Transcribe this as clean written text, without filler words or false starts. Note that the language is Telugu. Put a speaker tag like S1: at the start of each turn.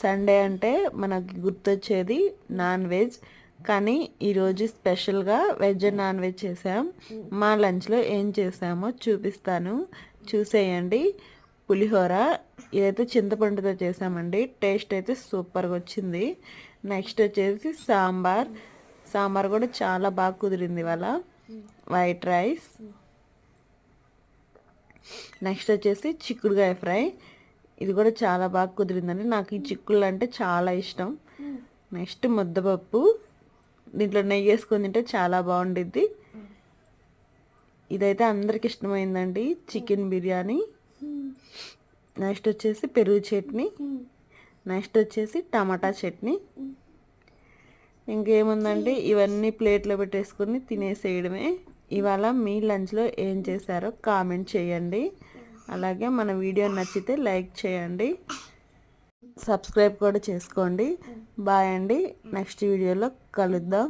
S1: సండే అంటే మనకి గుర్తొచ్చేది నాన్ వెజ్, కానీ ఈరోజు స్పెషల్గా వెజ్ అండ్ నాన్ వెజ్ చేసాం. మా లంచ్లో ఏం చేసామో చూపిస్తాను, చూసేయండి. పులిహోర, ఇదైతే చింతపండుతో చేసామండి. టేస్ట్ అయితే సూపర్గా వచ్చింది. నెక్స్ట్ వచ్చేసి సాంబార్ కూడా చాలా బాగా కుదిరింది ఇవాళ. White rice. నెక్స్ట్ వచ్చేసి చిక్కుడుకాయ ఫ్రై, ఇది కూడా చాలా బాగా కుదిరిందండి. నాకు ఈ చిక్కుళ్ళు అంటే చాలా ఇష్టం. నెక్స్ట్ ముద్దపప్పు, దీంట్లో నెయ్యి వేసుకొని తింటే చాలా బాగుండిద్ది. ఇదైతే అందరికి ఇష్టమైందండి, చికెన్ బిర్యానీ. నెక్స్ట్ వచ్చేసి పెరుగు చట్నీ. నెక్స్ట్ వచ్చేసి టమాటా చట్నీ. ఇంకేముందండి, ఇవన్నీ ప్లేట్లో పెట్టేసుకొని తినేసేయడమే. ఇవాళ మీ లంచ్లో ఏం చేశారో కామెంట్ చేయండి. అలాగే మన వీడియో నచ్చితే లైక్ చేయండి, సబ్స్క్రైబ్ కూడా చేసుకోండి. బాయ్ అండి, నెక్స్ట్ వీడియోలో కలుద్దాం.